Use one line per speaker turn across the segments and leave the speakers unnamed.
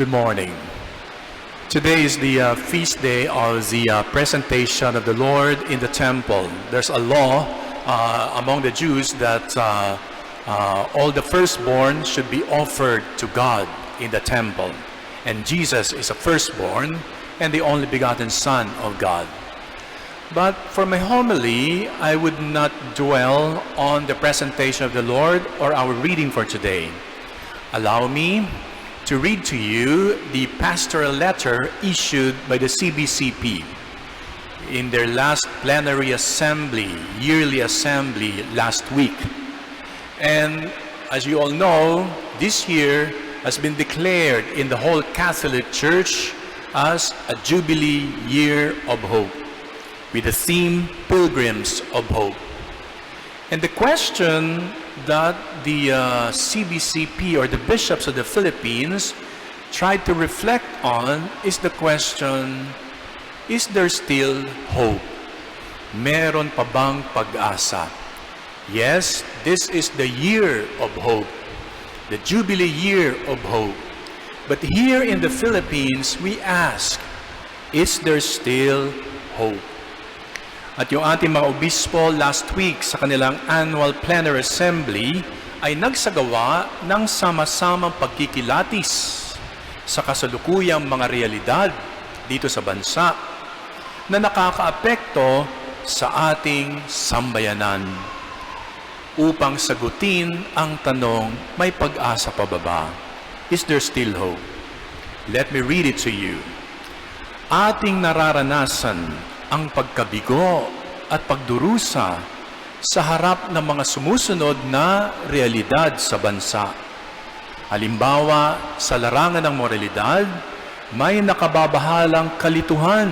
Good morning. Today is the feast day of the presentation of the Lord in the temple. There's a law among the Jews that all the firstborn should be offered to God in the temple. And Jesus is a firstborn and the only begotten Son of God. But for my homily, I would not dwell on the presentation of the Lord or our reading for today. Allow me to read to you the pastoral letter issued by the CBCP in their last plenary assembly, yearly assembly last week. And as you all know, this year has been declared in the whole Catholic Church as a Jubilee Year of Hope, with the theme Pilgrims of Hope. And the question that the CBCP or the bishops of the Philippines tried to reflect on is the question, is there still hope? Meron pa bang pag-asa? Yes, this is the year of hope, the Jubilee Year of Hope. But here in the Philippines, we ask, is there still hope? At yung ating mga obispo last week sa kanilang annual plenary assembly ay nagsagawa ng sama-samang pagkikilatis sa kasalukuyang mga realidad dito sa bansa na nakakaapekto sa ating sambayanan. Upang sagutin ang tanong, may pag-asa pa ba? Is there still hope? Let me read it to you. Ating nararanasan ang pagkabigo at pagdurusa sa harap ng mga sumusunod na realidad sa bansa. Halimbawa, sa larangan ng moralidad, may nakababahalang kalituhan,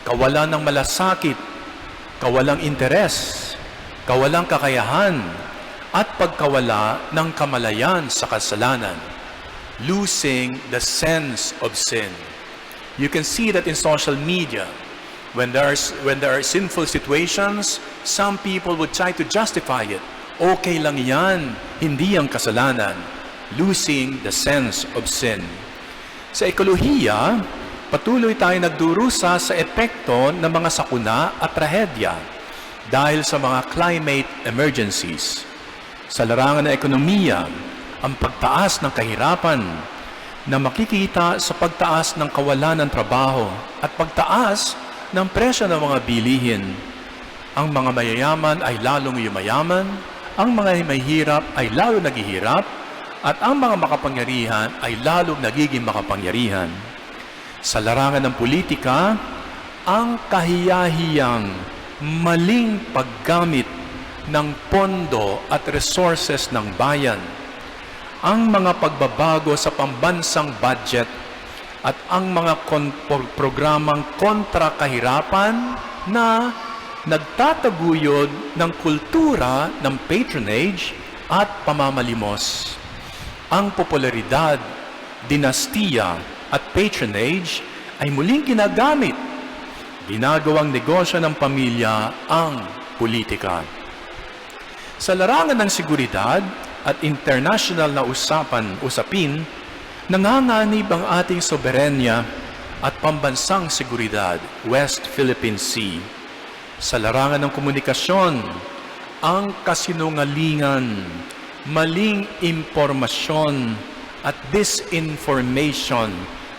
kawalan ng malasakit, kawalang interes, kawalang kakayahan, at pagkawala ng kamalayan sa kasalanan, losing the sense of sin. You can see that in social media. When there are sinful situations, some people would try to justify it. Okay lang yan, hindi ang kasalanan. Losing the sense of sin. Sa ekolohiya, patuloy tayo nagdurusa sa epekto ng mga sakuna at trahedya dahil sa mga climate emergencies. Sa larangan ng ekonomiya, ang pagtaas ng kahirapan na makikita sa pagtaas ng kawalan ng trabaho at pagtaas ng presyo ng mga bilihin. Ang mga mayayaman ay lalong yumayaman, ang mga mahihirap ay lalong naghihirap, at ang mga makapangyarihan ay lalong nagiging makapangyarihan. Sa larangan ng politika, ang kahiyahiyang maling paggamit ng pondo at resources ng bayan, ang mga pagbabago sa pambansang budget, at ang mga programang kontra kahirapan na nagtataguyod ng kultura ng patronage at pamamalimos. Ang popularidad, dinastiya at patronage ay muling ginagamit. Ginagawang negosyo ng pamilya ang politika. Sa larangan ng seguridad at international na usapin, nanganganib ang ating soberenya at pambansang seguridad, West Philippine Sea. Sa larangan ng komunikasyon, ang kasinungalingan, maling impormasyon at disinformation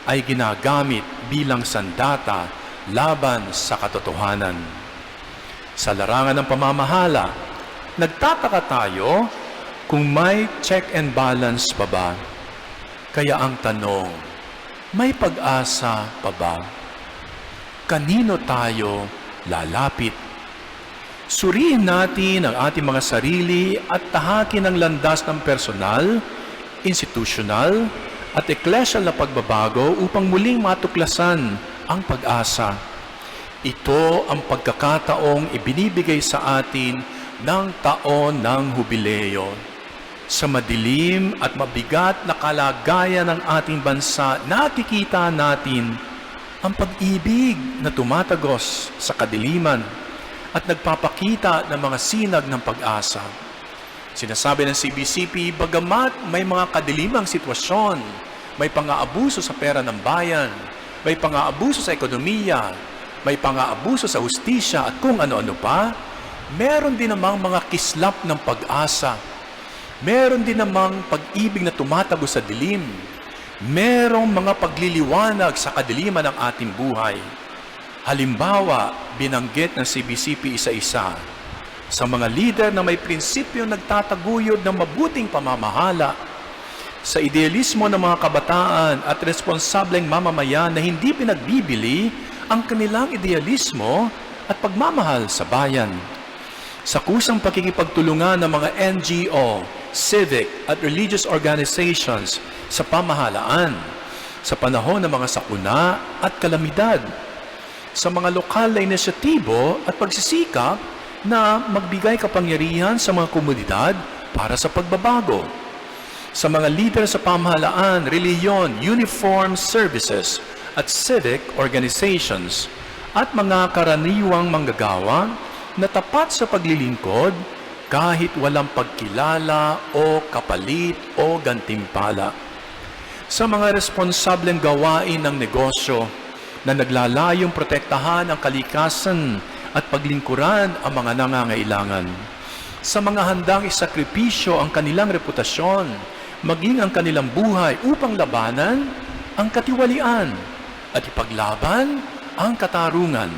ay ginagamit bilang sandata laban sa katotohanan. Sa larangan ng pamamahala, nagtataka tayo kung may check and balance pa ba. Kaya ang tanong, may pag-asa pa ba? Kanino tayo lalapit? Suriin natin ang ating mga sarili at tahakin ang landas ng personal, institusyonal, at eklesyal na pagbabago upang muling matuklasan ang pag-asa. Ito ang pagkakataong ibinibigay sa atin ng taon ng hubileo. Sa madilim at mabigat na kalagayan ng ating bansa, nakikita natin ang pag-ibig na tumatagos sa kadiliman at nagpapakita ng mga sinag ng pag-asa. Sinasabi ng CBCP, bagamat may mga kadilimang sitwasyon, may pang-aabuso sa pera ng bayan, may pang-aabuso sa ekonomiya, may pang-aabuso sa hustisya at kung ano-ano pa, meron din namang mga kislap ng pag-asa. Meron din namang pag-ibig na tumatago sa dilim. Merong mga pagliliwanag sa kadiliman ng ating buhay. Halimbawa, binanggit ng CBCP isa-isa sa mga lider na may prinsipyo nagtataguyod ng mabuting pamamahala, sa idealismo ng mga kabataan at responsableng mamamayan na hindi pinagbibili ang kanilang idealismo at pagmamahal sa bayan, sa kusang pakikipagtulungan ng mga NGO, civic at religious organizations sa pamahalaan, sa panahon ng mga sakuna at kalamidad, sa mga lokal na inisyatibo at pagsisikap na magbigay kapangyarihan sa mga komunidad para sa pagbabago, sa mga leader sa pamahalaan, reliyon, uniform services at civic organizations at mga karaniwang manggagawa na tapat sa paglilingkod kahit walang pagkilala o kapalit o gantimpala, sa mga responsableng gawain ng negosyo na naglalayong protektahan ang kalikasan at paglingkuran ang mga nangangailangan, sa mga handang isakripisyo ang kanilang reputasyon, maging ang kanilang buhay upang labanan ang katiwalian at ipaglaban ang katarungan,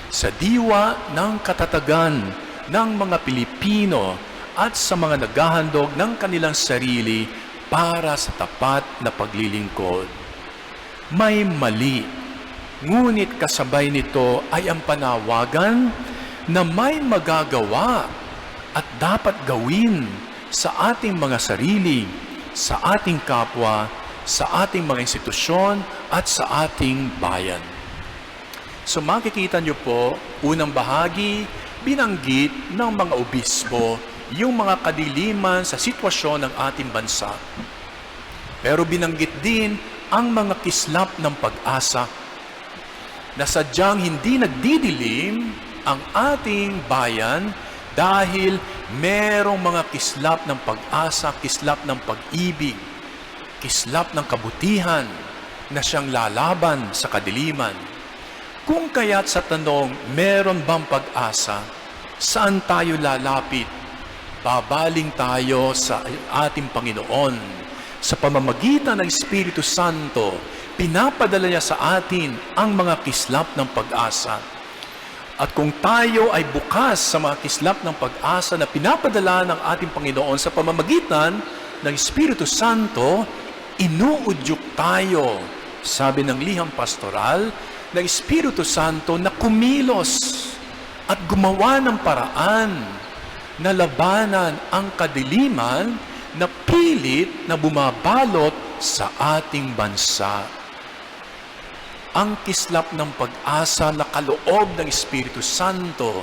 sa diwa ng katatagan ng mga Pilipino at sa mga naghahandog ng kanilang sarili para sa tapat na paglilingkod. May mali, ngunit kasabay nito ay ang panawagan na may magagawa at dapat gawin sa ating mga sarili, sa ating kapwa, sa ating mga institusyon at sa ating bayan. So makikita niyo po, unang bahagi, binanggit ng mga obispo yung mga kadiliman sa sitwasyon ng ating bansa. Pero binanggit din ang mga kislap ng pag-asa na sadyang hindi nagdidilim ang ating bayan dahil merong mga kislap ng pag-asa, kislap ng pag-ibig, kislap ng kabutihan na siyang lalaban sa kadiliman. Kung kaya't sa tanong, meron bang pag-asa? Saan tayo lalapit? Babaling tayo sa ating Panginoon. Sa pamamagitan ng Espiritu Santo, pinapadala niya sa atin ang mga kislap ng pag-asa. At kung tayo ay bukas sa mga kislap ng pag-asa na pinapadala ng ating Panginoon sa pamamagitan ng Espiritu Santo, inuudyok tayo, sabi ng liham pastoral, ng Espiritu Santo na kumilos at gumawa ng paraan na labanan ang kadiliman na pilit na bumabalot sa ating bansa. Ang kislap ng pag-asa na kaloob ng Espiritu Santo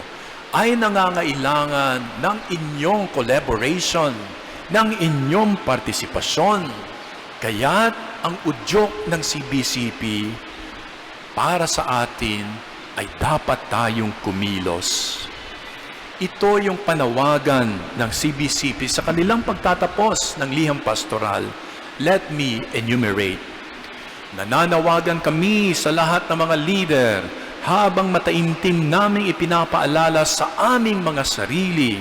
ay nangangailangan ng inyong collaboration, ng inyong partisipasyon. Kaya't ang udyok ng CBCP para sa atin ay dapat tayong kumilos. Ito yung panawagan ng CBCP sa kanilang pagtatapos ng liham pastoral. Let me enumerate. Nananawagan kami sa lahat ng mga leader habang mataimtim naming ipinapaalala sa aming mga sarili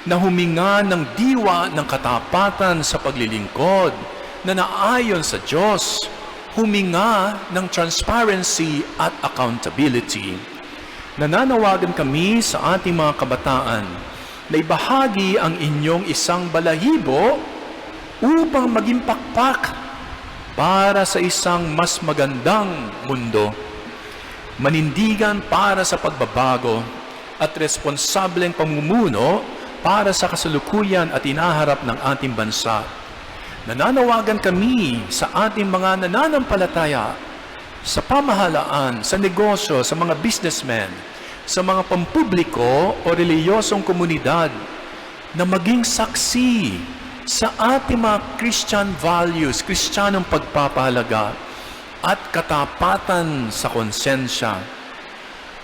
na huminga ng diwa ng katapatan sa paglilingkod na naayon sa Diyos, huminga ng transparency at accountability. Nananawagan kami sa ating mga kabataan na ibahagi ang inyong isang balahibo upang maging pakpak para sa isang mas magandang mundo. Manindigan para sa pagbabago at responsableng pamumuno para sa kasalukuyan at inaharap ng ating bansa. Nananawagan kami sa ating mga nananampalataya, sa pamahalaan, sa negosyo, sa mga businessmen, sa mga pampubliko o reliyosong komunidad na maging saksi sa ating mga Christian values, Kristiyanong pagpapahalaga at katapatan sa konsensya.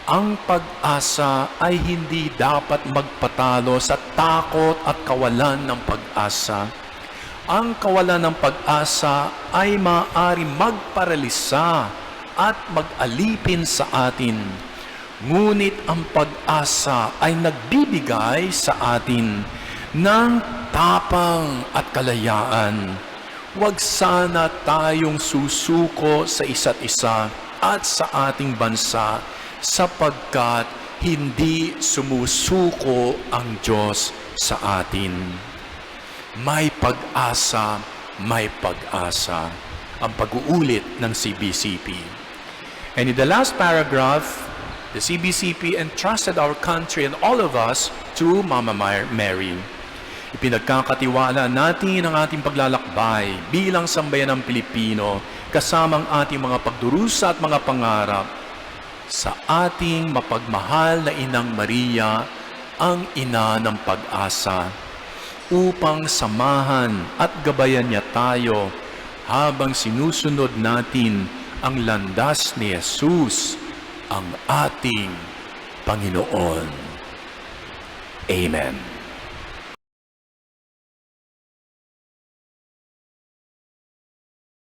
Ang pag-asa ay hindi dapat magpatalo sa takot at kawalan ng pag-asa. ang kawalan ng pag-asa ay maaari magparalisa at mag-alipin sa atin. Ngunit ang pag-asa ay nagbibigay sa atin ng tapang at kalayaan. Huwag sana tayong susuko sa isa't isa at sa ating bansa sapagkat hindi sumusuko ang Diyos sa atin. May pag-asa, may pag-asa. Ang pag-uulit ng CBCP. And in the last paragraph, the CBCP entrusted our country and all of us to Mama Mary. Ipinagkakatiwala natin ang ating paglalakbay bilang sambayanang Pilipino kasamang ating mga pagdurusa at mga pangarap sa ating mapagmahal na Inang Maria, ang ina ng pag-asa, upang samahan at gabayan niya tayo habang sinusunod natin ang landas ni Jesus, ang ating Panginoon. Amen.